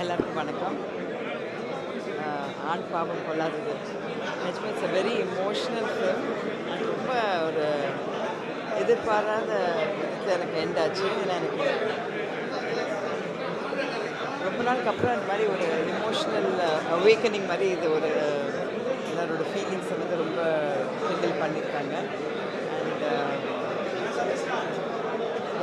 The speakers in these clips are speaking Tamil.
எல்லாருக்கும் வணக்கம். ஆண் பாவம் கொள்ளாதது நிஜமே it's a very emotional film. ரொம்ப ஒரு எதிர்பாராத விதத்தில் எனக்கு எண்ட் ஆச்சு. ஏன்னா எனக்கு ரொம்ப நாளுக்கு அப்புறம் அந்த மாதிரி ஒரு எமோஷ்னல் அவேக்கனிங் மாதிரி இது ஒரு எல்லாரோட ஃபீலிங்ஸை வந்து ரொம்ப ஹேண்டில் பண்ணியிருக்காங்க. அண்ட்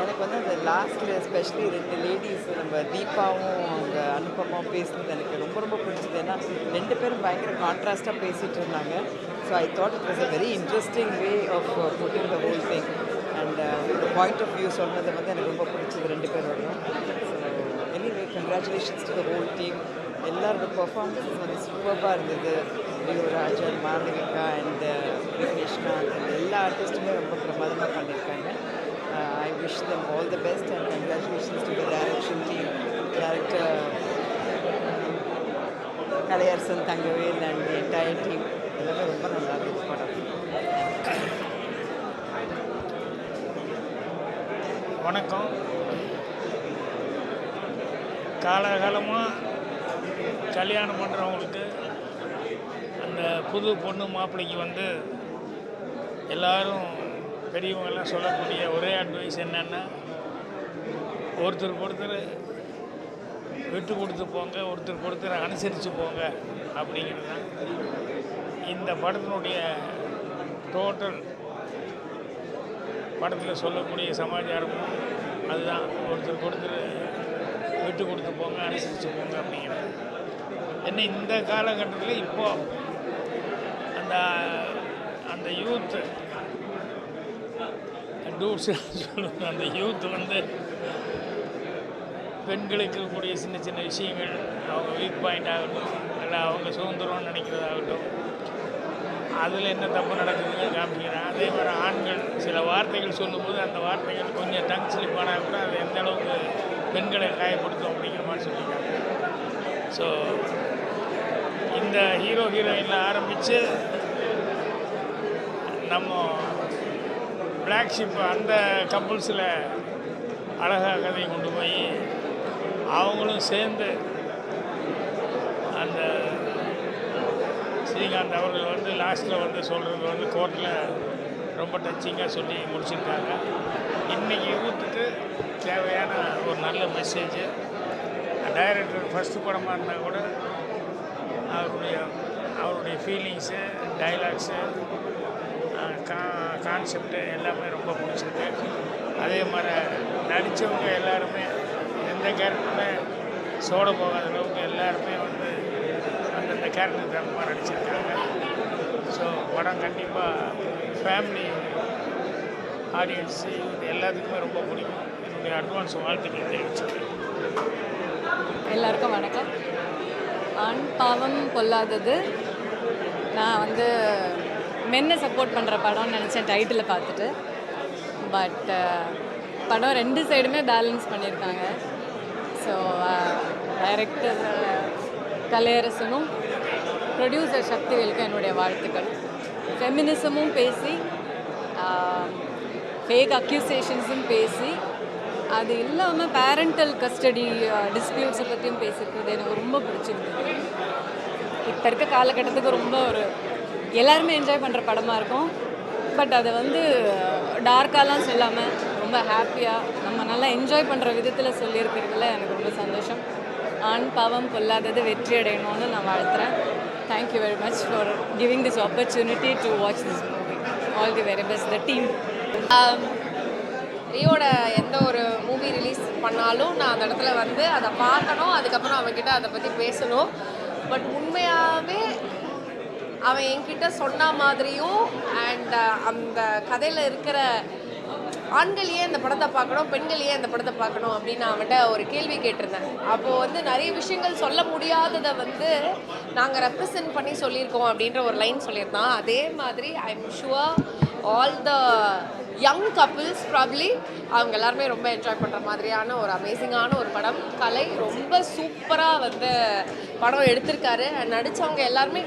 எனக்கு வந்து அந்த லாஸ்ட்டில் எஸ்பெஷலி 2 லேடிஸ் நம்ம தீபாவும் அவங்க அனுபமாவும் பேசுனது எனக்கு ரொம்ப ரொம்ப பிடிச்சது. ஏன்னா 2 பேரும் பயங்கர கான்ட்ராஸ்டாக பேசிகிட்டு இருந்தாங்க. So I thought it was a very interesting way of putting the whole thing. And ஒரு பாயிண்ட் ஆஃப் வியூ சொன்னது வந்து எனக்கு ரொம்ப பிடிச்சது 2 பேரோடையும். So anyway congratulations to the whole team. எல்லாரோட பர்ஃபார்மன்ஸஸ் வந்து சூப்பராக இருந்தது. யுவராஜன், மாளவிகா அண்ட் விக்னேஷ்காந்த் அண்ட் எல்லா ஆர்டிஸ்ட்டுமே ரொம்ப பிரமாதமாக பண்ணியிருக்காங்க. I wish them all the best and congratulations to the direction team, director Kalaiyarasan Thangavel and the entire team. எல்லாமே ரொம்ப நல்லா இருந்துச்சு படம். வணக்கம். காலகாலமாக கல்யாணம் பண்ணுறவங்களுக்கு அந்த புது பொண்ணு மாப்பிள்ளைக்கு வந்து எல்லோரும் பெரியவங்கெல்லாம் சொல்லக்கூடிய ஒரே அட்வைஸ் என்னென்னா, ஒருத்தருக்கு ஒருத்தர் விட்டு கொடுத்து போங்க, ஒருத்தருக்கு ஒருத்தர் அனுசரித்து போங்க அப்படிங்கிறது தான் இந்த படத்தினுடைய டோட்டல் படத்தில் சொல்லக்கூடிய சமாச்சாரமும் அதுதான். ஒருத்தருக்கு ஒருத்தர் விட்டு கொடுத்து போங்க, அனுசரித்து போங்க அப்படிங்கிறது. என்ன இந்த காலகட்டத்தில் இப்போது அந்த அந்த யூத்து டூட்ஸ் சொல்லுவாங்க, அந்த யூத் வந்து பெண்களுக்கு இருக்கக்கூடிய சின்ன சின்ன விஷயங்கள், அவங்க வீக் பாயிண்ட் ஆகட்டும், இல்லை அவங்க சுதந்திரம்னு நினைக்கிறதாகட்டும், அதில் என்ன தப்பு நடக்குதுன்னு காமிக்கிறேன். அதே மாதிரி ஆண்கள் சில வார்த்தைகள் சொல்லும்போது அந்த வார்த்தைகள் கொஞ்சம் டங் ஸ்லிப் ஆனால் கூட அது எந்த அளவுக்கு பெண்களை காயப்படுத்தும் அப்படிங்கிற மாதிரி சொல்லியிருக்காங்க. ஸோ இந்த ஹீரோ ஹீரோயினில் ஆரம்பித்து நம்ம பிளாக் ஷிப் அந்த கப்புள்ஸில் அழகாக கதையை கொண்டு போய் அவங்களும் சேர்ந்து அந்த ஸ்ரீகாந்த் அவர்கள் வந்து லாஸ்ட்டில் வந்து சொல்கிறது வந்து கோர்ட்டில் ரொம்ப டச்சிங்காக சொல்லி முடிச்சிருக்காங்க. இன்றைக்கி யூத்துக்கு தேவையான ஒரு நல்ல மெசேஜ். டைரக்டர் ஃபஸ்ட்டு படமாக இருந்தால் கூட அவருடைய ஃபீலிங்ஸு, டைலாக்ஸு, கான்செப்டு எல்லாமே ரொம்ப பிடிச்சிருக்கு. அதே மாதிரி நடித்தவங்க எல்லாருமே எந்த கேரக்டருமே சோட போகாத அளவுக்கு எல்லாருமே வந்து அந்தந்த கேரக்டருக்கு தகுந்த மாதிரி நடிச்சிருக்காங்க. ஸோ படம் கண்டிப்பாக ஃபேமிலி ஆடியன்ஸு எல்லாத்துக்குமே ரொம்ப பிடிக்கும். என்னுடைய அட்வான்ஸ் வாழ்த்துக்கள் தெரிவிச்சிருக்கேன். எல்லாருக்கும் வணக்கம். ஆண் பாவம் கொள்ளாதது நான் வந்து மென்னை சப்போர்ட் பண்ணுற படம்னு நினச்சேன் டைட்டில் பார்த்துட்டு. பட் படம் 2 சைடுமே பேலன்ஸ் பண்ணியிருக்காங்க. ஸோ டைரக்டர் கலையரசனும் ப்ரொடியூசர் சக்திவேலுக்கும் என்னுடைய வாழ்த்துக்கள். ஃபெமினிசமும் பேசி, ஃபேக் அக்யூசேஷன்ஸும் பேசி, அது இல்லாமல் பேரண்டல் கஸ்டடி டிஸ்பியூட்ஸை பற்றியும் பேசியிருக்கிறது எனக்கு ரொம்ப பிடிச்சிருந்தது. இப்போ இருக்க காலகட்டத்துக்கு ரொம்ப ஒரு எல்லாருமே என்ஜாய் பண்ணுற படமாக இருக்கும். பட் அதை வந்து டார்க்காலாம் சொல்லாமல் ரொம்ப ஹாப்பியாக நம்ம நல்லா என்ஜாய் பண்ணுற விதத்தில் சொல்லியிருக்கிறதுல எனக்கு ரொம்ப சந்தோஷம். ஆண் பாவம் கொள்ளாதது வெற்றி அடையணும்னு நான் வாழ்த்துறேன். Thank you very much for giving this opportunity to watch this movie. All the very best the team. ரியோட எந்த ஒரு மூவி ரிலீஸ் பண்ணாலும் நான் அந்த இடத்துல வந்து அதை பார்க்கணும், அதுக்கப்புறம் அவன்கிட்ட அதை பற்றி பேசணும். பட் உண்மையாகவே அவன் என்கிட்ட சொன்ன மாதிரியும் அண்ட் அந்த கதையில் இருக்கிற ஆண்கள் ஏன் இந்த படத்தை பார்க்கணும், பெண்கள் ஏன் இந்த படத்தை பார்க்கணும் அப்படின்னு நான் அவன்கிட்ட ஒரு கேள்வி கேட்டிருந்தேன். அப்போது வந்து நிறைய விஷயங்கள் சொல்ல முடியாததை வந்து நாங்கள் ரெப்ரசன்ட் பண்ணி சொல்லியிருக்கோம் அப்படின்ற ஒரு லைன் சொல்லியிருந்தான். அதே மாதிரி I am sure all the young couples probably அவங்க எல்லாருமே ரொம்ப என்ஜாய் பண்ணுற மாதிரியான ஒரு அமேசிங்கான ஒரு படம். கலை ரொம்ப சூப்பராக வந்து படம் எடுத்திருக்காரு. அண்ட் நடித்தவங்க எல்லாருமே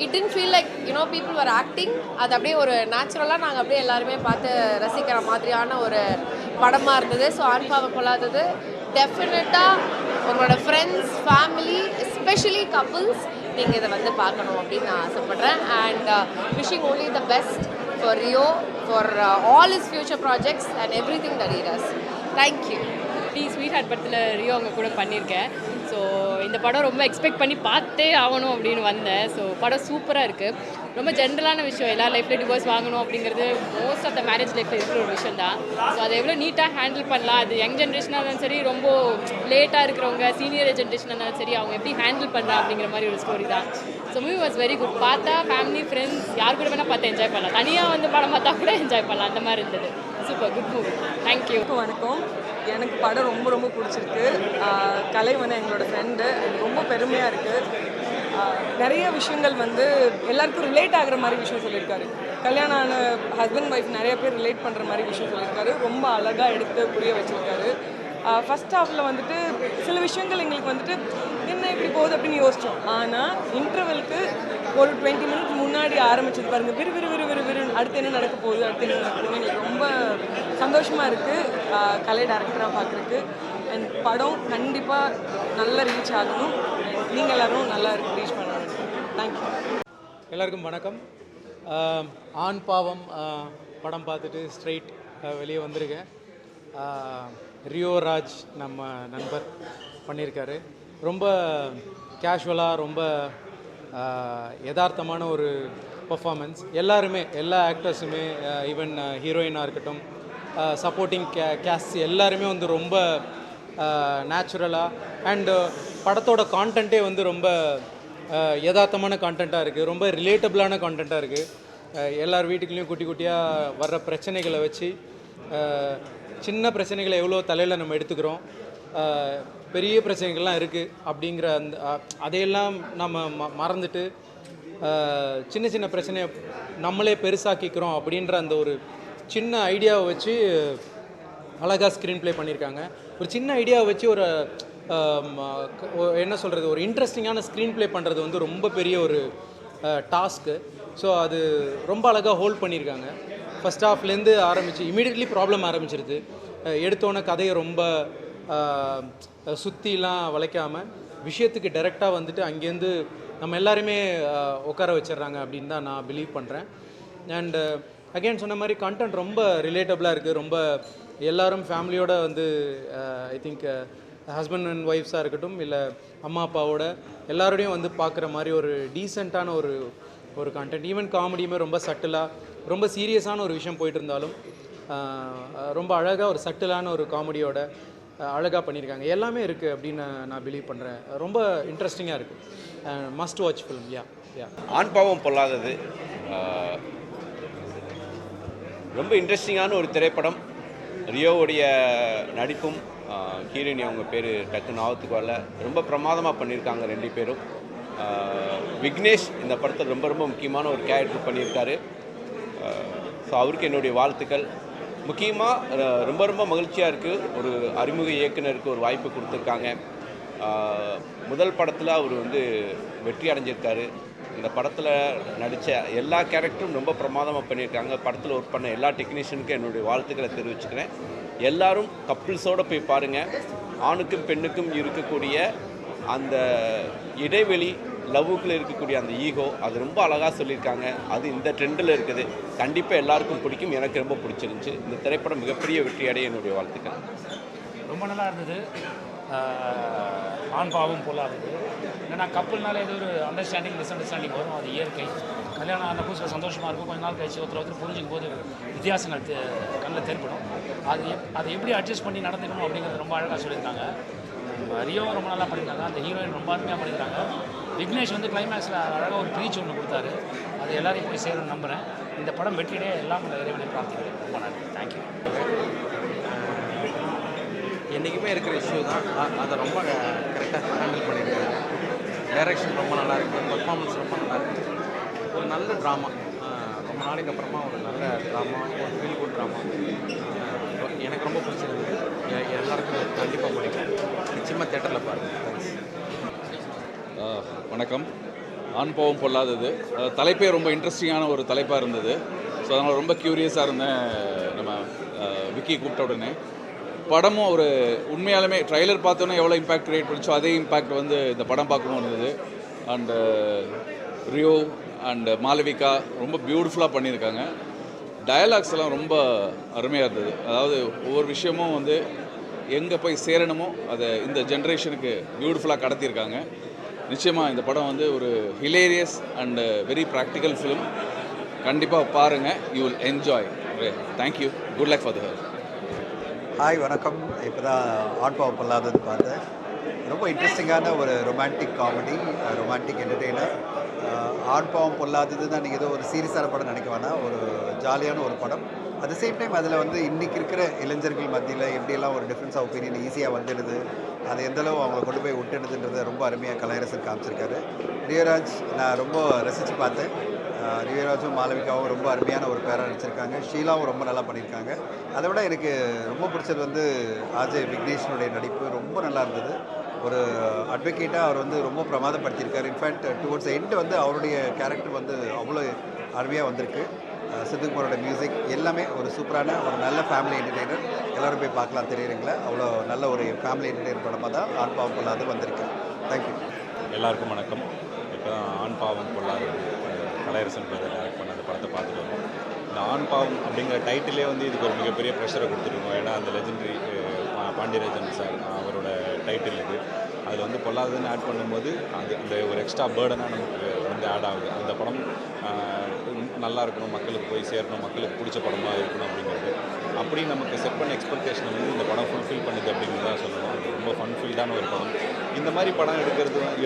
it didn't feel like people var acting. அது அப்படியே ஒரு நேச்சுரலாக நாங்கள் அப்படியே எல்லாருமே பார்த்து ரசிக்கிற மாதிரியான ஒரு படமாக இருந்தது. ஸோ ஆண் பாவம் கொள்ளாதது டெஃபினட்டாக உங்களோட ஃப்ரெண்ட்ஸ், ஃபேமிலி, எஸ்பெஷலி கப்புள்ஸ் நீங்கள் இதை வந்து பார்க்கணும் அப்படின்னு நான் ஆசைப்பட்றேன். And wishing only the best for Rio, for all his future projects and everything that he does. Thank you. Sweetheart படத்தில் ரியோ அவங்க கூட பண்ணியிருக்கேன். ஸோ இந்த படம் ரொம்ப எக்ஸ்பெக்ட் பண்ணி பார்த்தே ஆகணும் அப்படின்னு வந்தேன். ஸோ படம் சூப்பராக இருக்குது. ரொம்ப ஜென்ரலான விஷயம், எல்லா லைஃப்லேயும் டிவோர்ஸ் வாங்கணும் அப்படிங்கிறது மோஸ்ட் ஆஃப் த மேரேஜ் லைஃப்பில் இருக்கிற ஒரு விஷயம் தான். ஸோ அதை எவ்வளோ நீட்டாக ஹேண்டில் பண்ணலாம், அது யங் ஜென்ரேஷனாக இருந்தாலும் சரி, ரொம்ப லேட்டாக இருக்கிறவங்க சீனியர் ஜென்ரேஷனாக இருந்தாலும் சரி, அவங்க எப்படி ஹேண்டில் பண்ணுறா அப்படிங்கிற மாதிரி ஒரு ஸ்டோரி தான். So movie was very good. பார்த்தா ஃபேமிலி, ஃப்ரெண்ட்ஸ் யார் கூட வேணால் பார்த்து என்ஜாய் பண்ணலாம். தனியாக வந்து படம் பார்த்தா கூட என்ஜாய் பண்ணலாம். அந்த மாதிரி இருந்தது. Super good movie. தேங்க்யூ. வணக்கம். எனக்கு படம் ரொம்ப ரொம்ப பிடிச்சிருக்கு. கலை வந்து எங்களோட ஃப்ரெண்டு, ரொம்ப பெருமையாக இருக்குது. நிறைய விஷயங்கள் வந்து எல்லாருக்கும் ரிலேட் ஆகிற மாதிரி விஷயம் சொல்லியிருக்காரு. கல்யாணம் ஆன ஹஸ்பண்ட் ஒய்ஃப் நிறைய பேர் ரிலேட் பண்ணுற மாதிரி விஷயம் சொல்லியிருக்காரு. ரொம்ப அழகாக எடுத்து புரிய வச்சுருக்காரு. ஃபஸ்ட் ஹாஃபில் வந்துட்டு சில விஷயங்கள் எங்களுக்கு வந்துட்டு என்ன இப்படி போகுது அப்படின்னு யோசித்தோம். ஆனால் இன்டர்வெலுக்கு ஒரு 20 மினிட்ஸ் முன்னாடி ஆரம்பிச்சது பாருங்கள், விறு விறு விறு விறு விறு அடுத்து என்ன நடக்க போகுது, அடுத்து என்ன நடக்க போகுது. எங்களுக்கு ரொம்ப சந்தோஷமாக இருக்குது கலை டைரக்டராக பார்க்குறதுக்கு. அண்ட் படம் கண்டிப்பாக நல்லா ரீச் ஆகணும். நீங்கள் எல்லோரும் நல்லா ரீச் பண்ணணும். தேங்க்யூ. எல்லாருக்கும் வணக்கம். ஆண் பாவம் படம் பார்த்துட்டு ஸ்ட்ரெயிட் வெளியே வந்திருக்கேன். ரியோ ராஜ் நம்ம நண்பர் பண்ணியிருக்காரு. ரொம்ப கேஷுவலாக, ரொம்ப யதார்த்தமான ஒரு பர்ஃபார்மன்ஸ். எல்லாருமே, எல்லா ஆக்டர்ஸுமே, ஈவன் ஹீரோயினாக இருக்கட்டும், சப்போர்ட்டிங் கேஸ்ட் எல்லாருமே வந்து ரொம்ப நேச்சுரலாக, அண்டு படத்தோட கான்டென்ட்டே வந்து ரொம்ப யதார்த்தமான கான்டென்ட்டாக இருக்குது. ரொம்ப ரிலேட்டபிளான கான்டென்ட்டாக இருக்குது. எல்லார் வீட்டுக்குள்ளேயும் குட்டி குட்டியாக வர்ற பிரச்சனைகளை வச்சு, சின்ன பிரச்சனைகளை எவ்வளோ தலையில் நம்ம எடுத்துக்கிறோம், பெரிய பிரச்சனைகள்லாம் இருக்குது அப்படிங்கிற அந்த அதையெல்லாம் நம்ம மறந்துட்டு சின்ன சின்ன பிரச்சனையை நம்மளே பெருசாக்கிக்கிறோம் அப்படின்ற அந்த ஒரு சின்ன ஐடியாவை வச்சு அழகாக ஸ்க்ரீன் ப்ளே பண்ணியிருக்காங்க. ஒரு சின்ன ஐடியாவை வச்சு ஒரு என்ன சொல்கிறது, ஒரு இன்ட்ரெஸ்டிங்கான ஸ்க்ரீன் ப்ளே பண்ணுறது வந்து ரொம்ப பெரிய ஒரு டாஸ்க்கு. ஸோ அது ரொம்ப அழகாக ஹோல்ட் பண்ணியிருக்காங்க. ஃபஸ்ட் ஹாஃப்லேருந்து ஆரம்பித்து இமீடியட்லி ப்ராப்ளம் ஆரம்பிச்சிருது. எடுத்தோன்னே கதையை ரொம்ப சுற்றிலாம் வளைக்காமல் விஷயத்துக்கு டைரெக்டாக வந்துட்டு அங்கேருந்து நம்ம எல்லாருமே உட்கார வச்சிடுறாங்க அப்படின்னு தான் நான் பிலீவ் பண்ணுறேன். அண்டு அகெயின் சொன்ன மாதிரி கண்டென்ட் ரொம்ப ரிலேட்டபிளாக இருக்குது. ரொம்ப எல்லோரும் ஃபேமிலியோடு வந்து ஐ திங்க் ஹஸ்பண்ட் அண்ட் ஒய்ஃப்ஸாக இருக்கட்டும், இல்லை அம்மா அப்பாவோட எல்லாரோடையும் வந்து பார்க்குற மாதிரி ஒரு டீசெண்டான ஒரு கண்டென்ட். ஈவன் காமெடியுமே ரொம்ப சட்டிலாக, ரொம்ப சீரியஸான ஒரு விஷயம் போயிட்டு இருந்தாலும் ரொம்ப அழகாக ஒரு சட்டிலான ஒரு காமெடியோட அழகாக பண்ணியிருக்காங்க. எல்லாமே இருக்குது அப்படின்னு நான் பிலீவ் பண்ணுறேன். ரொம்ப இன்ட்ரெஸ்டிங்காக இருக்குது. Must watch film. யா ஆண் பாவம் பொல்லாதது ரொம்ப இன்ட்ரெஸ்டிங்கான ஒரு திரைப்படம். ரியோவுடைய நடிப்பும், ஹீரோயினி அவங்க பேர் டக்கு ஞாபகத்துக்கு வரல, ரொம்ப பிரமாதமாக பண்ணியிருக்காங்க ரெண்டு பேரும். விக்னேஷ் இந்த படத்தில் ரொம்ப ரொம்ப முக்கியமான ஒரு கேரக்டர் பண்ணியிருக்காரு. ஸோ அவருக்கு என்னுடைய வாழ்த்துக்கள். முக்கியமாக ரொம்ப ரொம்ப மகிழ்ச்சியாக இருக்குது, ஒரு அறிமுக இயக்குனருக்கு ஒரு வாய்ப்பு கொடுத்துருக்காங்க. முதல் படத்தில் அவர் வந்து வெற்றி அடைஞ்சிருக்காரு. இந்த படத்தில் நடித்த எல்லா கேரக்டரும் ரொம்ப பிரமாதமாக பண்ணியிருக்காங்க. படத்தில் ஒர்க் பண்ண எல்லா டெக்னீஷியனுக்கும் என்னுடைய வாழ்த்துக்களை தெரிவிச்சுக்கிறேன். எல்லாரும் கப்பிள்ஸோடு போய் பாருங்கள். ஆணுக்கும் பெண்ணுக்கும் இருக்கக்கூடிய அந்த இடைவெளி, லவ்வுக்குள்ளே இருக்கக்கூடிய அந்த ஈகோ, அது ரொம்ப அழகாக சொல்லியிருக்காங்க. அது இந்த ட்ரெண்டில் இருக்குது. கண்டிப்பாக எல்லாருக்கும் பிடிக்கும். எனக்கு ரொம்ப பிடிச்சிருந்துச்சு. இந்த திரைப்படம் மிகப்பெரிய வெற்றி அடைய என்னுடைய வாழ்த்துக்கள். ரொம்ப நல்லா இருந்தது. ஆண் பாவம் பொல்லாதது. ஏன்னா கப்பல்னால ஏதோ ஒரு அண்டர்ஸ்டாண்டிங், மிஸ் அண்டர்ஸ்டாண்டிங் வரும். அது இயற்கை. கல்யாணம் ஆன புதுசில் சந்தோஷமாக இருக்கும். கொஞ்ச நாள் கழிச்சு ஒருத்தர் புரிஞ்சுக்கும் போது வித்தியாசங்கள் கண்ணில் தென்படும். அதை எப்படி அட்ஜஸ்ட் பண்ணி நடந்துக்கணும் அப்படிங்கிறது ரொம்ப அழகாக சொல்லியிருக்காங்க. ரியோவும் ரொம்ப நல்லா பண்ணியிருக்காங்க. அந்த ஹீரோயின் ரொம்ப அருமையாக பண்ணியிருக்காங்க. விக்னேஷ் வந்து கிளைமேக்ஸில் அழகாக ஒரு ப்ரீச் ஒன்று கொடுத்தாரு. அது எல்லாரையும் போய் சேரும்னு நம்புகிறேன். இந்த படம் வெற்றியிலே எல்லாம் இறைவனை பிரார்த்திக்கிறேன். ரொம்ப நன்றி. தேங்க்யூ. என்றைக்குமே இருக்கிற இஷ்யூ தான். அதை ரொம்ப கரெக்டாக ஹேண்டில் பண்ணியிருக்காரு. டைரக்ஷன் ரொம்ப நல்லா இருக்குது. பர்ஃபார்மன்ஸ் ரொம்ப நல்லா இருக்குது. ஒரு நல்ல ட்ராமா, ரொம்ப நாளைக்கு அப்புறமா ஒரு நல்ல ட்ராமா, ஒரு ஃபீல் குட் ட்ராமா எனக்கு ரொம்ப பிடிச்சிருந்தது. எல்லாருக்கும் கண்டிப்பாக பிடிக்கும். நிச்சயமாக தேட்டரில் பாருங்கள். வணக்கம். ஆண் பாவம் பொல்லாதது தலைப்பே ரொம்ப இன்ட்ரெஸ்டிங்கான ஒரு தலைப்பாக இருந்தது. ஸோ அதனால் ரொம்ப க்யூரியஸாக இருந்தேன் நம்ம விக்கி கூப்பிட்ட உடனே. படமும் ஒரு உண்மையாலுமே ட்ரைலர் பார்த்தோன்னே எவ்வளோ இம்பாக்ட் கிரியேட் பண்ணிச்சோ அதே இம்பாக்ட் வந்து இந்த படம் பார்க்கணும் இருந்தது. அண்டு ரியோ அண்ட் மாளவிகா ரொம்ப பியூட்டிஃபுல்லாக பண்ணியிருக்காங்க. டயலாக்ஸ் எல்லாம் ரொம்ப அருமையாக இருந்தது. அதாவது ஒவ்வொரு விஷயமும் வந்து எங்கே போய் சேரணுமோ அதை இந்த ஜென்ரேஷனுக்கு பியூட்டிஃபுல்லாக கடத்தியிருக்காங்க. நிச்சயமாக இந்த படம் வந்து ஒரு hilarious and very practical film. கண்டிப்பாக பாருங்கள், you will enjoy. Thank you, good luck for the health. Hi, வணக்கம். இப்போ தான் ஆண் பாவம் பொல்லாதது பார்த்தேன். ரொம்ப இன்ட்ரெஸ்டிங்கான ஒரு ரொமான்டிக் காமெடி, ரொமான்டிக் என்டர்டெய்னர். ஆண் பாவம் பொல்லாதது தான் நீங்கள் ஏதோ ஒரு சீரியஸான படம் நினைக்க வேணாம், ஒரு ஜாலியான ஒரு படம். அட் த சேம் டைம் அதில் வந்து இன்றைக்கி இருக்கிற இளைஞர்கள் மத்தியில் எப்படியெல்லாம் ஒரு டிஃப்ரென்ஸ் ஆஃப் ஒப்பீனியன் ஈஸியாக வந்துடுது, அது எந்தளவு அவங்கள கொண்டு போய் விட்டுடுதுன்றதை ரொம்ப அருமையாக கலையரசன் காமிச்சிருக்காரு. ரியராஜ் நான் ரொம்ப ரசித்து பார்த்தேன். ரியராஜும் மாளவிகாவும் ரொம்ப அருமையான ஒரு பேராக நடிச்சிருக்காங்க. ஷீலாவும் ரொம்ப நல்லா பண்ணியிருக்காங்க. அதை விட எனக்கு ரொம்ப பிடிச்சது வந்து ஆஜய் விக்னேஷனுடைய நடிப்பு ரொம்ப நல்லா இருந்தது. ஒரு அட்வொகேட்டாக அவர் வந்து ரொம்ப பிரமாதப்படுத்தியிருக்காரு. இன்ஃபேக்ட் டுவர்ட்ஸ் எண்டு வந்து அவருடைய கேரக்டர் வந்து அவ்வளோ அருமையாக வந்திருக்கு. சித்துக்குமாரோட மியூசிக் எல்லாமே ஒரு சூப்பரான ஒரு நல்ல ஃபேமிலி என்டர்டெய்னர். எல்லோரும் போய் பார்க்கலாம், தெரியுறீங்களா? அவ்வளோ நல்ல ஒரு ஃபேமிலி என்டர்டெய்னர் படமாக தான் ஆண் பாவம் பொல்லாது வந்திருக்கு. தேங்க்யூ. எல்லாருக்கும் வணக்கம். இப்போ தான் ஆண் பாவம் பொல்லாது கலையரசன் பிரதர் டைரக்ட் பண்ண அந்த படத்தை பார்த்துட்டு வரோம். இந்த ஆண் பாவம் அப்படிங்கிற டைட்டிலே வந்து இதுக்கு ஒரு மிகப்பெரிய ப்ரெஷரை கொடுத்துருக்கோம். ஏன்னா அந்த லெஜெண்டரி பாண்டியராஜன் சார் அவரோட டைட்டில் இது. அதில் வந்து பொல்லாததுன்னு ஆட் பண்ணும்போது அது அந்த ஒரு எக்ஸ்ட்ரா பேர்டனாக நமக்கு வந்து ஆட் ஆகுது. அந்த படம் நல்லா இருக்கணும், மக்களுக்கு போய் சேரணும், மக்களுக்கு பிடிச்ச படமாக இருக்கணும் அப்படிங்கிறது. அப்படி நமக்கு செட் பண்ண எக்ஸ்பெக்டேஷனை வந்து இந்த படம் ஃபுல்ஃபில் பண்ணுது அப்படிங்கிறதான் சொல்லணும். அது ரொம்ப ஃபன்ஃபில்டான ஒரு படம். இந்த மாதிரி படம்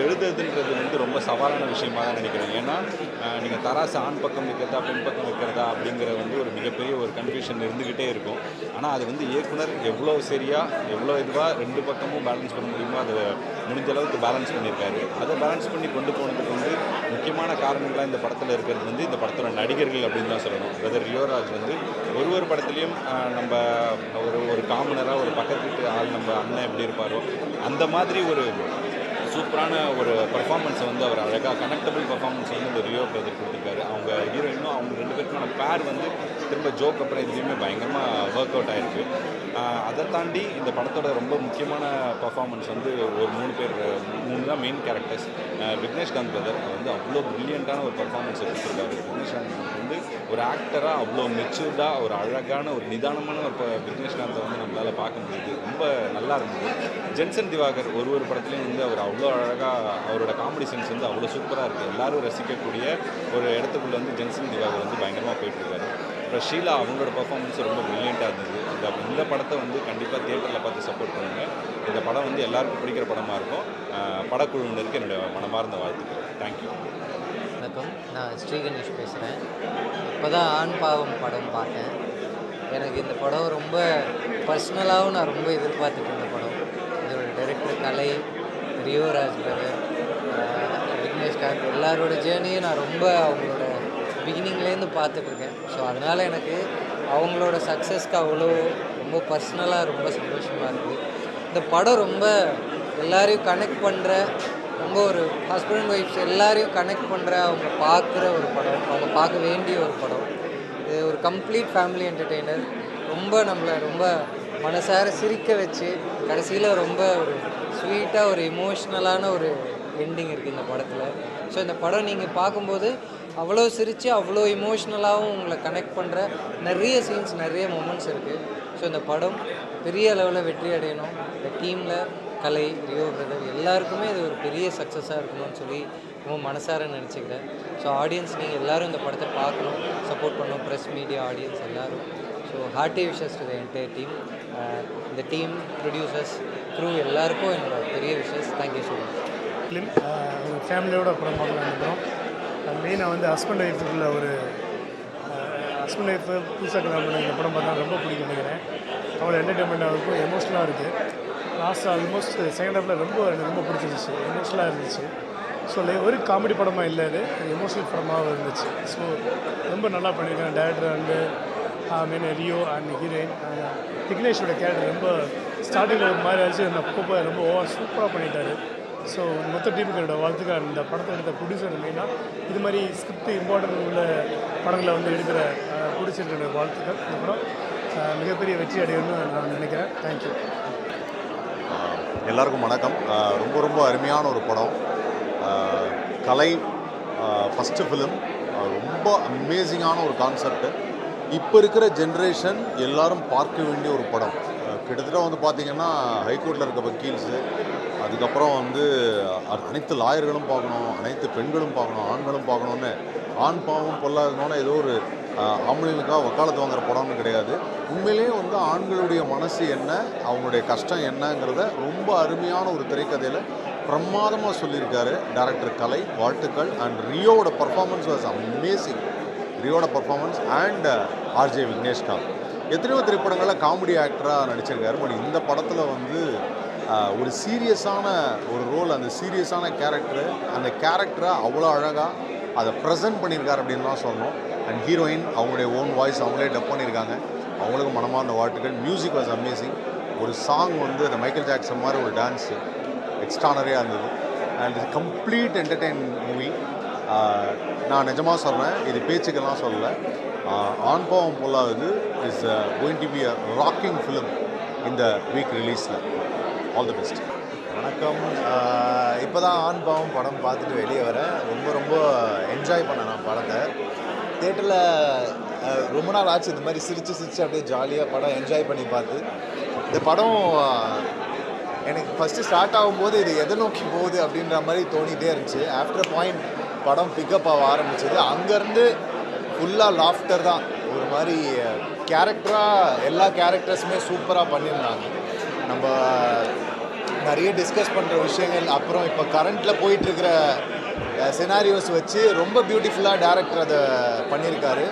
எழுதுறதுன்றது வந்து ரொம்ப சவாலான விஷயமாக தான் நினைக்கிறேன். ஏன்னா நீங்கள் தராசு ஆண் பக்கம் வைக்கிறதா பெண் பக்கம் வைக்கிறதா அப்படிங்கிற வந்து ஒரு மிகப்பெரிய ஒரு கன்ஃபியூஷன் இருந்துக்கிட்டே இருக்கும். ஆனால் அது வந்து இயக்குனர் எவ்வளோ சரியாக எவ்வளோ இதுவாக ரெண்டு பக்கமும் பேலன்ஸ் பண்ண முடியுமோ அதை முடிஞ்ச அளவுக்கு பேலன்ஸ் பண்ணியிருக்காரு. அதை பேலன்ஸ் பண்ணி கொண்டு போனதுக்கு வந்து முக்கியமான காரணங்களாக இந்த படத்தில் இருக்கிறது வந்து இந்த படத்தோட நடிகர்கள் அப்படின்னு தான் சொல்லணும். பிரதர் ரியோராஜ் வந்து ஒரு படத்துலையும் நம்ம ஒரு காமனராக ஒரு பக்கத்து வீட்டு ஆள் நம்ம அண்ணன் எப்படி இருப்பாரோ அந்த மாதிரி ஒரு சூப்பரான ஒரு பர்ஃபார்மன்ஸை வந்து அவர் அழகாக கனெக்டபிள் பர்ஃபார்மன்ஸ் வந்து இந்த ரியோ பிரதர் கொடுத்துருக்காரு. அவங்க ஹீரோயினும் அவங்க ரெண்டு பேருக்கான பேர் வந்து திரும்ப ஜோக் அப்புறம் இதுலேயுமே பயங்கரமாக ஒர்க் அவுட் ஆகிருக்கு. அதை தாண்டி இந்த படத்தோட ரொம்ப முக்கியமான பர்ஃபார்மன்ஸ் வந்து ஒரு மூணு தான் மெயின் கேரக்டர்ஸ். விக்னேஷ்காந்த் பிரதர் வந்து அவ்வளோ ப்ரில்லியண்ட்டான ஒரு பர்ஃபார்மன்ஸை கொடுத்துருக்காரு. விக்னேஷ்காந்த் வந்து ஒரு ஆக்டராக அவ்வளோ மெச்சூர்டாக ஒரு அழகான ஒரு நிதானமான ஒரு விக்னேஷ்காந்தை வந்து நம்மளால் பார்க்க முடியுது. ரொம்ப நல்லா இருந்தது. ஜென்சன் திவாகர் ஒரு படத்துலையும் வந்து அவர் அவ்வளோ அழகாக அவரோட காமெடி சென்ஸ் வந்து அவ்வளோ சூப்பராக இருக்குது. எல்லோரும் ரசிக்கக்கூடிய ஒரு இடத்துக்குள்ளே வந்து ஜென்சன் திவாகர் வந்து பயங்கரமாக போயிட்டுருக்காரு. அப்புறம் ஷீலா அவங்களோட பர்ஃபார்மன்ஸ் ரொம்ப ப்ரில்லியண்ட்டாக இருந்தது. இந்த படத்தை வந்து கண்டிப்பாக தியேட்டரில் பார்த்து சப்போர்ட் பண்ணுங்கள். இந்த படம் வந்து எல்லாருக்கும் பிடிக்கிற படமாக இருக்கும். படக்குழுவினருக்கு என்னுடைய மனமார்ந்த வாழ்த்துக்கள். தேங்க்யூ. வணக்கம், நான் ஸ்ரீ கணேஷ் பேசுகிறேன். இப்போ தான் ஆண் பாவம் படம் பார்த்தேன். எனக்கு இந்த படம் ரொம்ப பர்சனலாகவும் நான் ரொம்ப எதிர்பார்த்துட்டு இருந்த படம். இதோட டைரக்டர் கலை, ரியோராஜ் பிரதர், விக்னேஷ்காந்த் எல்லாரோட ஜேர்னியும் நான் ரொம்ப அவங்களோட பிகினிங்லேருந்து பார்த்துட்ருக்கேன். ஸோ அதனால் எனக்கு அவங்களோட சக்ஸஸ்க்கு ரொம்ப பர்சனலாக ரொம்ப சந்தோஷமாக இருக்குது. இந்த படம் ரொம்ப எல்லாரையும் கனெக்ட் பண்ணுற, ரொம்ப ஒரு ஹஸ்பண்ட் அண்ட் ஒய்ஃப்ஸ் எல்லாரையும் கனெக்ட் பண்ணுற, அவங்க பார்க்குற ஒரு படம், அவங்க பார்க்க வேண்டிய ஒரு படம். இது ஒரு கம்ப்ளீட் ஃபேமிலி என்டர்டெய்னர். நம்மளை ரொம்ப மனசார சிரிக்க வச்சு கடைசியில் ரொம்ப ஒரு ஸ்வீட்டாக ஒரு எமோஷ்னலான ஒரு எண்டிங் இருக்குது இந்த படத்தில். ஸோ இந்த படம் நீங்கள் பார்க்கும்போது அவ்வளோ சிரித்து அவ்வளோ எமோஷ்னலாகவும் உங்களை கனெக்ட் பண்ணுற நிறைய சீன்ஸ், நிறைய மொமெண்ட்ஸ் இருக்குது. ஸோ இந்த படம் பெரிய அளவில் வெற்றி அடையணும். இந்த டீமில் கலை, ரியோ பிரதர் எல்லாருக்குமே இது ஒரு பெரிய சக்ஸஸாக இருக்கணும்னு சொல்லி ரொம்ப மனசார நினச்சிக்கிறேன். ஸோ ஆடியன்ஸ் நீங்கள் எல்லோரும் இந்த படத்தை பார்க்கணும், சப்போர்ட் பண்ணணும், ப்ரெஸ் மீடியா ஆடியன்ஸ் எல்லோரும். So hearty wishes to the entire team. இந்த டீம், ப்ரொடியூசர்ஸ், க்ரூ எல்லாருக்கும் என்னோட பெரிய wishes. Thank you so much. Film ஒரு ஃபேமிலியோட படம் பார்க்கலாம் நினைக்கிறோம். மெயினாக வந்து ஹஸ்பண்ட் ஒய்ஃபுக்குள்ள ஒரு ஹஸ்பண்ட் ஒய்ஃபு புதுசாக கல்யாணம் பண்ண இந்த படம் பார்த்தா ரொம்ப பிடிக்கும் நினைக்கிறேன். அவ்வளோ என்டர்டெயின்மெண்ட்டாக இருக்கும், எமோஷ்னலாக இருக்குது. லாஸ்ட் ஆல்மோஸ்ட் செகண்ட் ஹாஃபில் எனக்கு ரொம்ப பிடிச்சிருந்துச்சு, எமோஷ்னலாக இருந்துச்சு. ஸோ ஒரு காமெடி படமாக இல்லை, அது எமோஷ்னல் படமாக இருந்துச்சு. ஸோ ரொம்ப நல்லா பண்ணியிருக்கேன். Director and main Rio and heroine விக்னேஷோட கேரக்டர் ரொம்ப ஸ்டார்டிங்கில் ஒரு மாதிரி ஆச்சு, அந்த அப்பப்போ ரொம்ப சூப்பராக பண்ணிட்டாரு. ஸோ மொத்த டீமுக்கு என்னோட வாழ்த்துக்கள். இந்த படத்தை எடுத்த ப்ரொடியூசர் மெயினாக இது மாதிரி ஸ்கிரிப்ட் இம்பார்ட்டன்ட் உள்ள படங்களை வந்து எடுக்கிற ப்ரொடியூசருக்கு வாழ்த்துக்கள். இந்த படம் மிகப்பெரிய வெற்றி அடையணும்னு நான் நினைக்கிறேன். தேங்க்யூ. எல்லாருக்கும் வணக்கம். ரொம்ப ரொம்ப அருமையான ஒரு படம். கலை ஃபஸ்ட்டு ஃபிலிம், ரொம்ப அமேசிங்கான ஒரு கான்செப்ட். இப்போ இருக்கிற ஜென்ரேஷன் எல்லாரும் பார்க்க வேண்டிய ஒரு படம். கிட்டத்தட்ட வந்து பார்த்திங்கன்னா ஹைகோர்ட்டில் இருக்க வக்கீல்ஸு, அதுக்கப்புறம் வந்து அனைத்து லாயர்களும் பார்க்கணும், அனைத்து பெண்களும் பார்க்கணும், ஆண்களும் பார்க்கணுன்னு, ஆண் பாவம் பொல்லாதனோட ஏதோ ஒரு ஆம்பளைங்களுக்காக வக்காலத்து வாங்குற படம்னு கிடையாது. உண்மையிலேயே வந்து ஆண்களுடைய மனசு என்ன, அவங்களுடைய கஷ்டம் என்னங்கிறத ரொம்ப அருமையான ஒரு திரைக்கதையில் பிரமாதமாக சொல்லியிருக்காரு டைரக்டர் கலை. வாழ்த்துக்கள். அண்ட் ரியோவோட பர்ஃபார்மன்ஸ் வாஸ் அமேசிங். ரியோட பர்ஃபார்மன்ஸ் அண்ட் ஆர்ஜே விக்னேஷ்காந்த் எத்தனையோ திரைப்படங்களில் காமெடி ஆக்டராக நடிச்சிருக்காரு. பட் இந்த படத்தில் வந்து ஒரு சீரியஸான ஒரு ரோல், அந்த சீரியஸான கேரக்டரு, அந்த கேரக்டரை அவ்வளோ அழகாக அதை ப்ரெசென்ட் பண்ணியிருக்காரு அப்படின்னு தான் சொல்லணும். அண்ட் ஹீரோயின் அவங்களுடைய ஓன் வாய்ஸ் அவங்களே டப் பண்ணியிருக்காங்க. அவங்களுக்கும் மனமார்ந்த வாழ்த்துக்கள். Music was amazing. ஒரு சாங் வந்து அந்த மைக்கேல் ஜாக்சன் மாதிரி ஒரு டான்ஸு எக்ஸ்ட்ரானரியாக இருந்தது. அண்ட் இது கம்ப்ளீட் என்டர்டெயின் மூவி. நான் நிஜமாக சொல்கிறேன், இது பேச்சுக்கெல்லாம் சொல்லலை. Aan Paavam Pollathathu is going to be a rocking film இந்த வீக் ரிலீஸில். All the best. வணக்கம். இப்போ தான் ஆண் பாவம் படம் பார்த்துட்டு வெளியே வரேன். ரொம்ப என்ஜாய் பண்ணேன் நான் படத்தை. தேட்டரில் ரொம்ப நாள் ஆச்சு இந்த மாதிரி சிரித்து அப்படியே ஜாலியாக படம் என்ஜாய் பண்ணி பார்த்து. இந்த படம் எனக்கு ஃபஸ்ட்டு ஸ்டார்ட் ஆகும்போது இது எதை நோக்கி போகுது அப்படின்ற மாதிரி தோணிகிட்டே இருந்துச்சு. ஆஃப்டர் பாயிண்ட் படம் பிக்கப் ஆக ஆரம்பிச்சது. அங்கேருந்து ஃபுல்லாக லாஃப்டர் தான். ஒரு மாதிரி கேரக்டராக எல்லா கேரக்டர்ஸுமே சூப்பராக பண்ணியிருந்தாங்க. நம்ம நிறைய டிஸ்கஸ் பண்ணுற விஷயங்கள், அப்புறம் இப்போ கரண்ட்டில் போயிட்டுருக்கிற சினாரியோஸ் வச்சு ரொம்ப பியூட்டிஃபுல்லாக டேரக்டர் அதை பண்ணியிருக்காரு.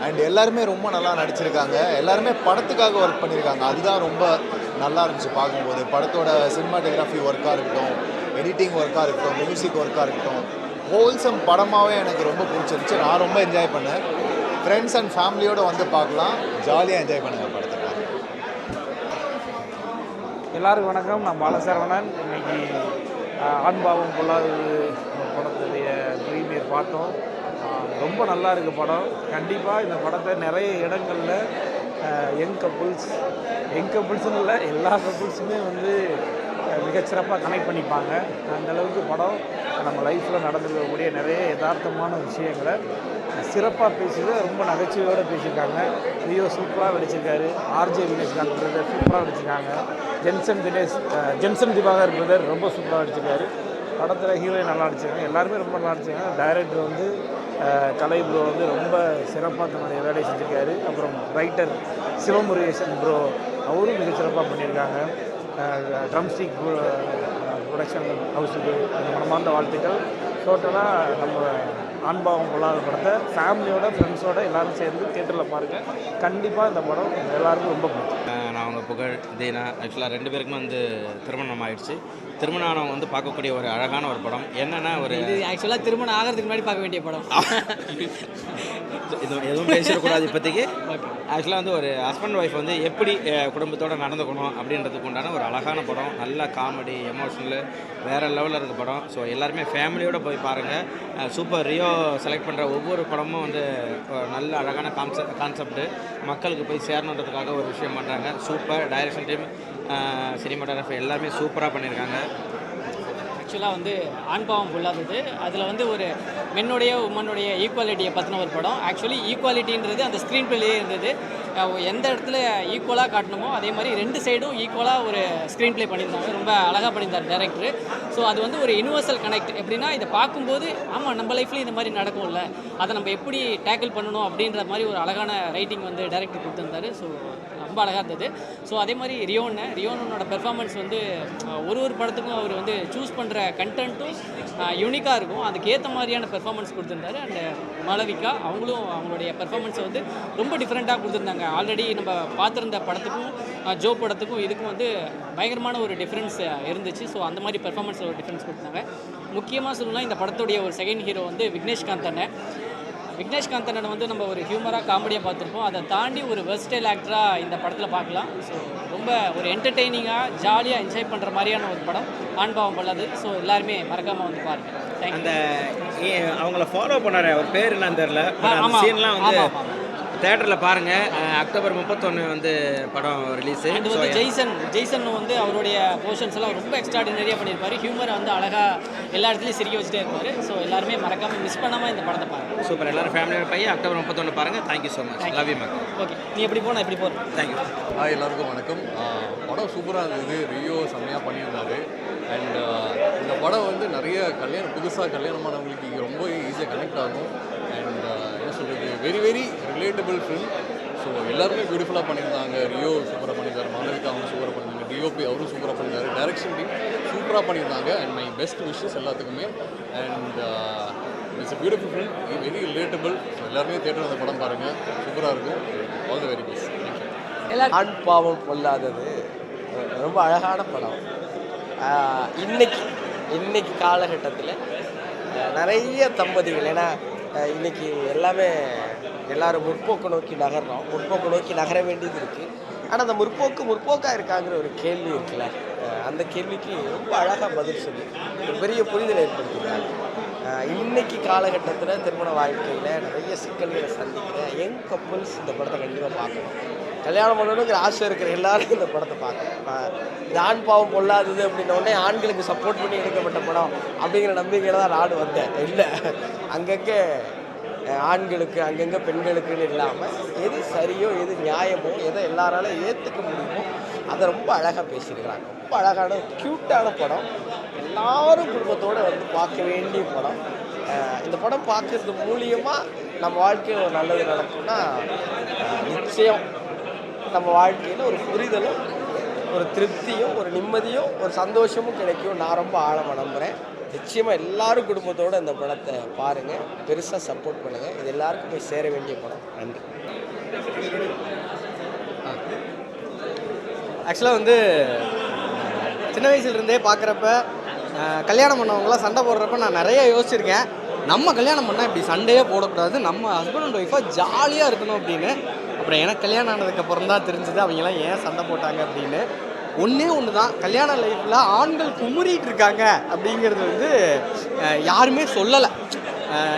அண்ட் எல்லாருமே ரொம்ப நல்லா நடிச்சிருக்காங்க. எல்லாருமே படத்துக்காக ஒர்க் பண்ணியிருக்காங்க. அதுதான் ரொம்ப நல்லா இருந்துச்சு பார்க்கும்போது. படத்தோட சினிமாட்டோகிராஃபி ஒர்க்காக இருக்கட்டும், எடிட்டிங் ஒர்க்காக இருக்கட்டும், மியூசிக் ஒர்க்காக இருக்கட்டும், ஹோல்சம் படமாகவே எனக்கு ரொம்ப பிடிச்சிருந்துச்சு. நான் ரொம்ப என்ஜாய் பண்ணேன். ஃப்ரெண்ட்ஸ் அண்ட் ஃபேமிலியோடு வந்து பார்க்கலாம். ஜாலியாக என்ஜாய் பண்ணுங்கள் படத்தை. எல்லாருக்கும் வணக்கம். நான் பாலசரவணன். இன்றைக்கி ஆண்பாவம் பொல்லாதது படத்துடைய ப்ரீமியர் பார்த்தோம். ரொம்ப நல்லா இருக்குது படம். கண்டிப்பாக இந்த படத்தை நிறைய இடங்களில் யங் கப்புள்ஸ்னு இல்லை, எல்லா கப்புள்ஸுமே வந்து மிகச்சிறப்பாக கனெக்ட் பண்ணிப்பாங்க. அந்தளவுக்கு படம் நம்ம லைஃப்பில் நடந்துருக்கக்கூடிய நிறைய யதார்த்தமான விஷயங்களை சிறப்பாக பேசுது. ரொம்ப நகைச்சுவையோடு பேசியிருக்காங்க. ரியோ சூப்பராக நடிச்சிருக்காரு. ஆர்ஜே விக்னேஷ்காந்த் பிரதர் சூப்பராக நடிச்சிருக்காங்க. ஜென்சன் திவாகர் பிரதர் ரொம்ப சூப்பராக நடிச்சிருக்காரு. படத்தில் ஹீரோயின் நல்லா நடிச்சிருக்காங்க. எல்லாருமே ரொம்ப நல்லா நடிச்சிருக்காங்க. டைரக்டர் வந்து கலை ப்ரோ வந்து ரொம்ப சிறப்பாக தன்னுடைய வேலையை செஞ்சுருக்காரு. அப்புறம் ரைட்டர் சிவமுருகேசன் ப்ரோ அவரும் மிகச்சிறப்பாக பண்ணியிருக்காங்க. ட்ரம்ஸ்டிக் ப்ரொடக்ஷன் ஹவுஸுக்கு மனமார்ந்த வாழ்த்துக்கள். டோட்டலாக நம்ம ஆண்பாவம் பொல்லாத படத்தை ஃபேமிலியோட ஃப்ரெண்ட்ஸோடு எல்லோரும் சேர்ந்து தியேட்டரில் பாருங்கள். கண்டிப்பாக இந்த படம் எல்லாருக்கும் ரொம்ப பிடிக்கும். நான் அவங்க புகழ் தீனா ஆக்சுவலாக 2 பேருக்குமே வந்து திருமணம் ஆகிடுச்சு. திருமணம் ஆனவங்க வந்து பார்க்கக்கூடிய ஒரு அழகான ஒரு படம். என்னென்னா ஒரு இது ஆக்சுவலாக திருமணம் ஆகிறதுக்கு முன்னாடி பார்க்க வேண்டிய படம். இது எதுவும் பேசிடக்கூடாது இப்போதைக்கு. ஆக்சுவலாக வந்து ஒரு ஹஸ்பண்ட் ஒய்ஃப் வந்து எப்படி குடும்பத்தோடு நடந்துக்கணும் அப்படின்றதுக்கு உண்டான ஒரு அழகான படம். நல்ல காமெடி, எமோஷ்னலு, வேறு லெவலில் இருக்க படம். ஸோ எல்லாருமே ஃபேமிலியோடு போய் பாருங்கள். சூப்பர். ரியோ செலக்ட் பண்ணுற ஒவ்வொரு படமும் வந்து நல்ல அழகான கான்செப்ட்டு மக்களுக்கு போய் சேரணுன்றதுக்காக ஒரு விஷயம் பண்ணுறாங்க. சூப்பர். டைரக்ஷன் டீம், சினிமாட்டோகிராஃபி எல்லாருமே சூப்பராக பண்ணியிருக்காங்க. ஆக்சுவலாக வந்து ஆண்பாவம் பொல்லாதது அதில் வந்து ஒரு மென்னுடைய உமனுடைய ஈக்குவாலிட்டியை பற்றின ஒரு படம். ஆக்சுவலி ஈக்குவாலிட்டின்றது அந்த ஸ்க்ரீன் பிளேயே இருந்தது. எந்த இடத்துல ஈக்குவலாக காட்டணுமோ அதே மாதிரி 2 சைடும் ஈக்குவலாக ஒரு ஸ்க்ரீன் ப்ளே பண்ணியிருந்தாங்க. ரொம்ப அழகாக பண்ணியிருந்தார் டைரக்டர். ஸோ அது வந்து ஒரு யூனிவர்சல் கனெக்ட். எப்படின்னா இதை பார்க்கும்போது ஆமாம் நம்ம லைஃப்லேயும் இந்த மாதிரி நடக்கும்ல, அதை நம்ம எப்படி டேக்கிள் பண்ணணும் அப்படின்ற மாதிரி ஒரு அழகான ரைட்டிங் வந்து டைரக்டர் கொடுத்துருந்தாரு. ஸோ ரொம்ப அழகாக இருந்தது. ஸோ அதே மாதிரி ரியோனோட பெர்ஃபார்மன்ஸ் வந்து ஒரு படத்துக்கும் அவர் வந்து சூஸ் பண்ணுற கண்டென்ட்டும் யூனிக்காக இருக்கும். அதுக்கேற்ற மாதிரியான பெர்ஃபார்மன்ஸ் கொடுத்துருந்தாரு. அண்ட் மாளவிகா அவங்களும் அவங்களுடைய பெர்ஃபார்மன்ஸை வந்து ரொம்ப டிஃப்ரெண்ட்டாக கொடுத்துருந்தாங்க. ஆல்ரெடி நம்ம பார்த்துருந்த படத்துக்கும் ஜோ படத்துக்கும் இதுக்கும் வந்து பயங்கரமான ஒரு டிஃப்ரென்ஸ் இருந்துச்சு. ஸோ அந்த மாதிரி பெர்ஃபார்மன்ஸில் ஒரு டிஃப்ரென்ஸ் கொடுத்தாங்க. முக்கியமாக சொல்லணும்னா இந்த படத்துடைய ஒரு செகண்ட் ஹீரோ வந்து விக்னேஷ்காந்த் அண்ணன். விக்னேஷ்காந்த் அண்ணன் வந்து நம்ம ஒரு ஹியூமராக காமெடியாக பார்த்துருப்போம். அதை தாண்டி ஒரு வெர்ஸ்டைல் ஆக்டராக இந்த படத்தில் பார்க்கலாம். ஸோ ரொம்ப ஒரு என்டர்டெய்னிங்காக ஜாலியாக என்ஜாய் பண்ணுற மாதிரியான ஒரு படம் ஆண்பாவம் பொல்லாது. ஸோ எல்லாருமே மறக்காமல் வந்து பாருங்கள். அந்த அவங்கள ஃபாலோ பண்ணார், அவர் பேர் என்னன்னு தெரில. சீன்லாம் வந்து தேட்டரில் பாருங்கள். அக்டோபர் 31 வந்து படம் ரிலீஸு. அண்ட் வந்து ஜெய்சன் வந்து அவருடைய போர்ஷன்ஸ் எல்லாம் ரொம்ப எக்ஸ்ட்ராடினரியாக பண்ணியிருப்பாரு. ஹியூமரை வந்து அழகாக எல்லா இடத்துலையும் சிரிக்க வச்சுட்டே இருப்பார். ஸோ எல்லாருமே மறக்காமல் மிஸ் பண்ணாமல் இந்த படத்தை பாருங்கள். சூப்பர். எல்லாரும் ஃபேமிலியோட போய் அக்டோபர் 31 பாருங்கள். Thank you so much. Love you ma'am. Okay, நீ எப்படி போனால் எப்படி போகிறேன். தேங்க்யூ. எல்லாருக்கும் வணக்கம். படம் சூப்பராக இருந்தது. ரியோ செம்மையாக பண்ணியிருந்தாரு. அண்ட் இந்த படம் வந்து நிறைய புதுசாக கல்யாணமானவங்களுக்கு ரொம்ப ஈஸியாக கனெக்ட் ஆகும். அண்ட் என்ன சொல்கிறது, very very relatable film. So எல்லாருமே பியூட்டிஃபுல்லாக பண்ணியிருந்தாங்க. ரியோ சூப்பராக பண்ணியிருந்தாரு, மாலவிகா அவங்க சூப்பராக பண்ணியிருந்தாங்க, டிஓபி அவரும் சூப்பராக பண்ணியிருந்தாரு, டைரக்ஷன் டீம் சூப்பராக பண்ணியிருந்தாங்க. அண்ட் மை பெஸ்ட் விஷஸ் எல்லாத்துக்குமே. And it's a beautiful film, very relatable. So எல்லாருமே தேட்டர் அந்த படம் பாருங்கள், சூப்பராக இருக்கும். All the very best. Thank you. ஆண் பாவம் பொல்லாதது ரொம்ப அழகான படம். இன்னைக்கு காலகட்டத்தில் நிறைய தம்பதிகள், ஏன்னா இன்றைக்கி எல்லாரும் முற்போக்கு நோக்கி நகர வேண்டியது இருக்குது. ஆனால் அந்த முற்போக்காக இருக்காங்கிற ஒரு கேள்வி இருக்குல்ல, அந்த கேள்விக்கு ரொம்ப அழகாக பதில் சொல்லி ஒரு பெரிய புரிதலை ஏற்படுத்தியிருக்காங்க. இன்றைக்கி காலகட்டத்தில் திருமண வாழ்க்கையில் நிறைய சிக்கல்களை சந்திக்கிற யங் கப்புள்ஸ் இந்த படத்தை கண்டிப்பாக பார்க்கணும். கல்யாணம் பண்ணணுங்கிற ஆசை இருக்கிற எல்லாரும் இந்த படத்தை பார்க்கணும். இந்த ஆண் பாவம் பொல்லாதது அப்படின்னோடனே ஆண்களுக்கு சப்போர்ட் பண்ணி எடுக்கப்பட்ட படம் அப்படிங்கிற நம்பிக்கையில் தான் நாடு வந்தேன். இல்லை, அங்கங்கே ஆண்களுக்கு அங்கங்கே பெண்களுக்குன்னு இல்லாமல் எது சரியோ எது நியாயமோ எதை எல்லாராலும் ஏற்றுக்க முடியுமோ அதை ரொம்ப அழகாக பேசியிருக்கிறாங்க. ரொம்ப அழகான க்யூட்டான படம். எல்லாரும் குடும்பத்தோடு வந்து பார்க்க வேண்டிய படம். இந்த படம் பார்க்குறது மூலியமாக நம்ம வாழ்க்கையில் ஒரு நல்லது நடக்கும்னா நிச்சயம் நம்ம வாழ்க்கையில் ஒரு புரிதலும் ஒரு திருப்தியும் ஒரு நிம்மதியும் ஒரு சந்தோஷமும் கிடைக்கும். நான் ரொம்ப ஆழமாக நம்புகிறேன். நிச்சயமாக எல்லாரும் குடும்பத்தோடு இந்த படத்தை பாருங்கள், பெருசாக சப்போர்ட் பண்ணுங்கள். இது எல்லாருக்கும் போய் சேர வேண்டிய படம். நன்றி. ஆக்சுவலாக வந்து சின்ன வயசுலேருந்தே பார்க்குறப்ப கல்யாணம் பண்ணவங்களாம் சண்டை போடுறப்ப நான் நிறைய யோசிச்சிருக்கேன். நம்ம கல்யாணம் பண்ணால் இப்படி சண்டையே போடக்கூடாது, நம்ம ஹஸ்பண்ட் அண்ட் ஒய்ஃபாக ஜாலியாக இருக்கணும் அப்படின்னு. அப்புறம் எனக்கு கல்யாணம் ஆனதுக்கப்புறம் தான் தெரிஞ்சுது அவங்கெல்லாம் ஏன் சண்டை போட்டாங்க அப்படின்னு. ஒன்று தான், கல்யாண லைஃப்பில் ஆண்கள் குமுறிட்டு இருக்காங்க அப்படிங்கிறது வந்து யாருமே சொல்லலை.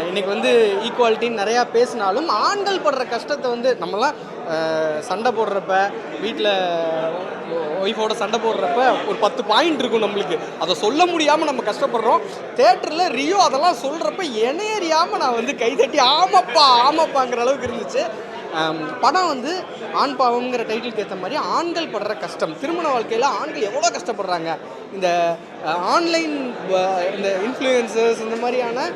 இன்றைக்கி வந்து ஈக்குவாலிட்டின்னு நிறையா பேசினாலும் ஆண்கள் படுற கஷ்டத்தை வந்து நம்மலாம் சண்டை போடுறப்ப வீட்டில் ஒய்ஃபோட சண்டை போடுறப்ப ஒரு 10 பாயிண்ட் இருக்கும் நம்மளுக்கு, அதை சொல்ல முடியாமல் நம்ம கஷ்டப்படுறோம். தேட்டரில் ரியோ அதெல்லாம் சொல்கிறப்ப இணையறியாமல் நான் வந்து கைதட்டி ஆமாப்பாங்கிற அளவுக்கு இருந்துச்சு. படம் வந்து ஆண் பாவம்ங்கிற டைட்டிலுக்கு ஏற்ற மாதிரி ஆண்கள் படுற கஷ்டம், திருமண வாழ்க்கையில் ஆண்கள் எவ்வளோ கஷ்டப்படுறாங்க, இந்த ஆன்லைன் இந்த இன்ஃப்ளூயன்சர்ஸ் இந்த மாதிரியான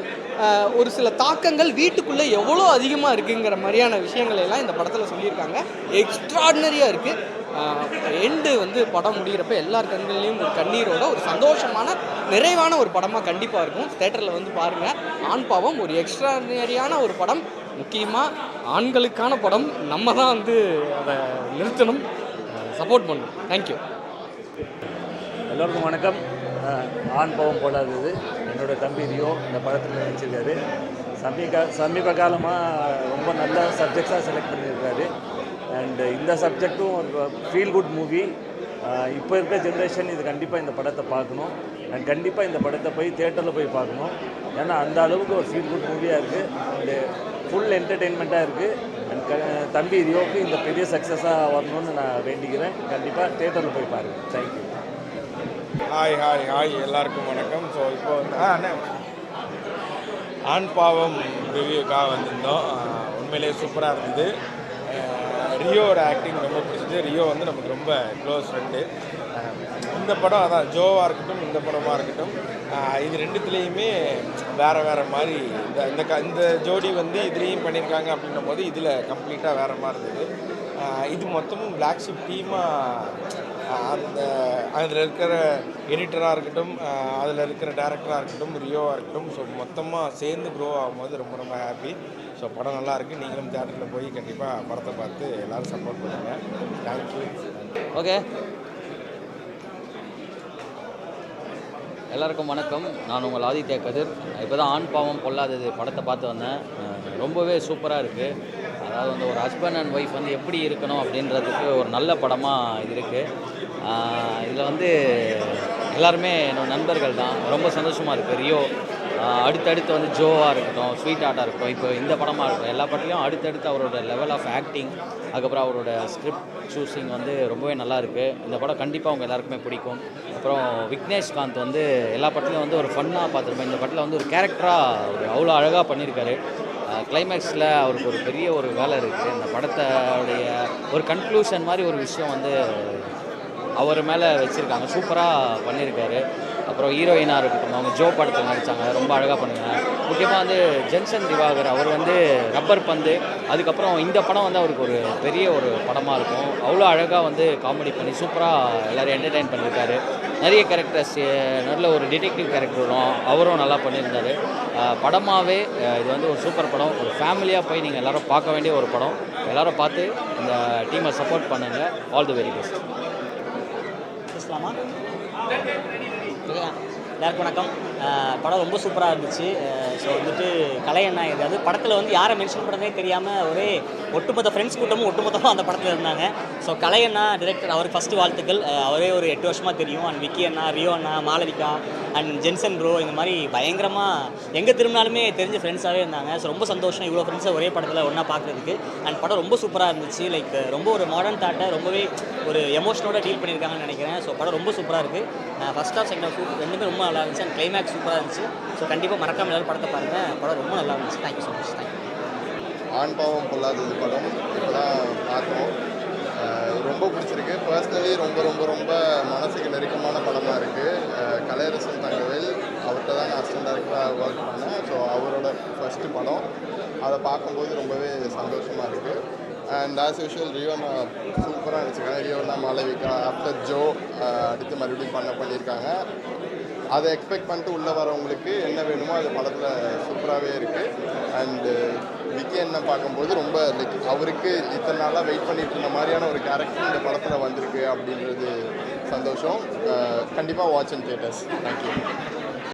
ஒரு சில தாக்கங்கள் வீட்டுக்குள்ளே எவ்வளோ அதிகமாக இருக்குங்கிற மாதிரியான விஷயங்கள் எல்லாம் இந்த படத்தில் சொல்லியிருக்காங்க. எக்ஸ்ட்ராடினரியாக இருக்குது. எண்டு வந்து படம் முடிகிறப்ப எல்லார் கண்கள்லேயும் ஒரு கண்ணீரோட ஒரு சந்தோஷமான நிறைவான ஒரு படமாக கண்டிப்பாக இருக்கும். தேட்டரில் வந்து பாருங்கள். ஆண் பாவம் ஒரு எக்ஸ்ட்ராடினரியான ஒரு படம். முக்கியமாக ஆண்களுக்கான படம். நம்ம தான் வந்து அதை நிறுத்தணும், சப்போர்ட் பண்ணணும். தேங்க்யூ. எல்லோருக்கும் வணக்கம். ஆண் பாவம் போடாதது என்னோடய தம்பி ரியோ இந்த படத்தில் நடிச்சிருக்காரு. சமீப காலமாக ரொம்ப நல்ல சப்ஜெக்ட்ஸாக செலக்ட் பண்ணியிருக்காரு. அண்டு இந்த சப்ஜெக்டும் ஒரு ஃபீல் குட் மூவி. இப்போ இருக்கிற ஜென்ரேஷன் இது கண்டிப்பாக இந்த படத்தை பார்க்கணும். அண்ட் கண்டிப்பாக இந்த படத்தை போய் தியேட்டரில் போய் பார்க்கணும். ஏன்னா அந்த அளவுக்கு ஒரு ஃபீல் குட் மூவியாக இருக்குது. அண்டு ஃபுல் என்டர்டெயின்மெண்ட்டாக இருக்குது. அண்ட் தம்பி ரியோவுக்கு இந்த பெரிய சக்ஸஸாக வரணும்னு நான் வேண்டிக்கிறேன். கண்டிப்பாக தியேட்டரில் போய் பாருங்கள். தேங்க்யூ. ஹாய் எல்லாருக்கும் வணக்கம். ஸோ இப்போ வந்து ஆண் பாவம் ரிவ்யூக்காக வந்திருந்தோம். உண்மையிலேயே சூப்பராக இருந்தது. ரியோவோட ஆக்டிங் ரொம்ப பிடிச்சது. ரியோ வந்து நமக்கு ரொம்ப க்ளோஸ் ஃப்ரெண்டு. இந்த படம் அதான் ஜோவாக இருக்கட்டும் இந்த படமாக இருக்கட்டும், இது ரெண்டுத்துலேயுமே வேறு மாதிரி இந்த ஜோடி வந்து இதுலேயும் பண்ணியிருக்காங்க அப்படின்னும் போது இதில் கம்ப்ளீட்டாக வேறு மாதிரி இருந்தது. இது மொத்தமும் பிளாக் ஷிப் டீமாக அதில் இருக்கிற எடிட்டராக இருக்கட்டும், அதில் இருக்கிற டேரக்டராக இருக்கட்டும், ரியோவாக இருக்கட்டும், ஸோ மொத்தமாக சேர்ந்து க்ரோ ஆகும்போது ரொம்ப ஹாப்பி. ஸோ படம் நல்லாயிருக்கு. நீங்களும் தியேட்டரில் போய் கண்டிப்பாக படத்தை பார்த்து எல்லோரும் சப்போர்ட் பண்ணுங்கள். தேங்க்யூ. ஓகே, எல்லாருக்கும் வணக்கம். நான் உங்கள் ஆதித்யா கதிர். இப்போ தான் ஆண் பாவம் பொல்லாதது படத்தை பார்த்து வந்தேன். ரொம்பவே சூப்பராக இருக்குது. அதாவது வந்து ஒரு ஹஸ்பண்ட் அண்ட் ஒய்ஃப் வந்து எப்படி இருக்கணும் அப்படின்றதுக்கு ஒரு நல்ல படமாக இது இருக்குது. இதில் வந்து எல்லாருமே என்னோட நண்பர்கள் தான். ரொம்ப சந்தோஷமாக இருக்குது. ரியோ அடுத்தடுத்து வந்து ஜோவாக இருக்கட்டும், ஸ்வீட் ஆர்ட்டாக இருக்கட்டும், இப்போ இந்த படமாக இருக்கட்டும், எல்லா படத்துலையும் அடுத்தடுத்து அவரோட லெவல் ஆஃப் ஆக்டிங், அதுக்கப்புறம் அவரோட ஸ்கிரிப்ட் சூஸிங் வந்து ரொம்பவே நல்லா இருக்குது. இந்த படம் கண்டிப்பாக அவங்க எல்லாருக்குமே பிடிக்கும். அப்புறம் விக்னேஷ்காந்த் வந்து எல்லா படத்துலையும் வந்து ஒரு ஃபன்னாக பார்த்துருப்பேன். இந்த படத்தில் வந்து ஒரு கேரக்டராக ஒரு அவ்வளோ அழகாக பண்ணியிருக்காரு. கிளைமேக்ஸில் அவருக்கு ஒரு பெரிய ஒரு வேலை இருக்குது. இந்த படத்தோடைய ஒரு கன்க்ளூஷன் மாதிரி ஒரு விஷயம் வந்து அவர் மேலே வச்சுருக்காங்க. சூப்பராக பண்ணியிருக்காரு. அப்புறம் ஹீரோயினாக இருக்கட்டும், அவங்க ஜோ படத்தில் நடித்தாங்க, ரொம்ப அழகாக பண்ணியிருக்காங்க. முக்கியமாக வந்து ஜென்சன் திவாகர் அவர் வந்து ரப்பர் பந்து, அதுக்கப்புறம் இந்த படம் வந்து அவருக்கு ஒரு பெரிய ஒரு படமாக இருக்கும். அவ்வளோ அழகாக வந்து காமெடி பண்ணி சூப்பராக எல்லோரும் என்டர்டெயின் பண்ணியிருக்காரு. நிறைய கேரக்டர்ஸ், நல்ல ஒரு டிடெக்டிவ் கேரக்டர் வரும், அவரும் நல்லா பண்ணியிருந்தார். படமாகவே இது வந்து ஒரு சூப்பர் படம். ஒரு ஃபேமிலியாக போய் நீங்கள் எல்லோரும் பார்க்க வேண்டிய ஒரு படம். எல்லோரும் பார்த்து இந்த டீமை சப்போர்ட் பண்ணுங்கள். All the very best. பேசலாமா? எல்லாருக்கும் வணக்கம். படம் ரொம்ப சூப்பராக இருந்துச்சு. ஸோ வந்துட்டு கலையண்ணா எதாவது படத்தில் வந்து யாரை மென்ஷன் பண்ணுறதே தெரியாமல் ஒரே ஒட்டுமொத்த ஃப்ரெண்ட்ஸ் கூட்டமும் ஒட்டுமொத்தமாக அந்த படத்தில் இருந்தாங்க. ஸோ கலையண்ணா டிரெக்டர், அவருக்கு ஃபஸ்ட்டு வாழ்த்துக்கள். அவரே ஒரு 8 வருஷமாக தெரியும். அண்ட் விக்கி அண்ணா, ரியோ அண்ணா, மாளவிகா அண்ட் ஜென்சன் ப்ரோ, இந்த மாதிரி பயங்கரமாக எங்கே திரும்பினாலுமே தெரிஞ்ச ஃப்ரெண்ட்ஸாகவே இருந்தாங்க. ஸோ ரொம்ப சந்தோஷம் இவ்வளோ ஃப்ரெண்ட்ஸை ஒரே படத்தில் ஒன்றா பார்க்குறதுக்கு. அண்ட் படம் ரொம்ப சூப்பராக இருந்துச்சு. லைக் ரொம்ப ஒரு மாடர்ன் தாட்டை ரொம்பவே ஒரு எமோஷனோட டீல் பண்ணியிருக்காங்கன்னு நினைக்கிறேன். ஸோ படம் ரொம்ப சூப்பராக இருக்குது. ஃபஸ்ட் ஆஃப் செகண்ட் ஆஃப் ரெண்டுமே ரொம்ப நல்லா இருந்துச்சு. அண்ட் கிளைமேக்ஸ் சூப்பராக இருந்துச்சு. ஸோ கண்டிப்பாக மறக்காம எல்லாரும் படத்தை பாருங்கள். படம் ரொம்ப நல்லா இருந்துச்சு. Thank you so much. தேங்க்யூ. ஆண் பாவம் பொல்லாதது படம் இப்போ தான் பார்த்தோம். ரொம்ப பிடிச்சிருக்கு. பர்சனலி ரொம்ப ரொம்ப ரொம்ப மனசுக்கு நெருக்கமான படமாக இருக்குது. கலையரசன் தங்கவேல் அவர்கிட்ட தான் நான் அசிஸ்டன்ட் டைரக்டராக ஒர்க் பண்ணேன். ஸோ அவரோட ஃபஸ்ட்டு படம். அதை பார்க்கும்போது ரொம்பவே சந்தோஷமாக இருக்குது. அண்ட் ஆஸ் யூஷுவல் ரியோனா சூப்பராக நடிச்சிருக்காங்க. ரியோனா, மாளவிகா, ஆஃப்டர் ஜோ அடுத்து மறுபடியும் பண்ணியிருக்காங்க. அதை எக்ஸ்பெக்ட் பண்ணிட்டு உள்ளே வரவங்களுக்கு என்ன வேணுமோ அது படத்தில் சூப்பராகவே இருக்குது. அண்டு விக்கி என்ன பார்க்கும்போது ரொம்ப லைக் அவருக்கு இத்தனை நாளாக வெயிட் பண்ணிட்டு இருந்த மாதிரியான ஒரு கேரக்டர் இந்த படத்தில் வந்திருக்கு அப்படின்றது சந்தோஷம். கண்டிப்பாக வாட்ச் இன் தியேட்டர்ஸ். தேங்க்யூ.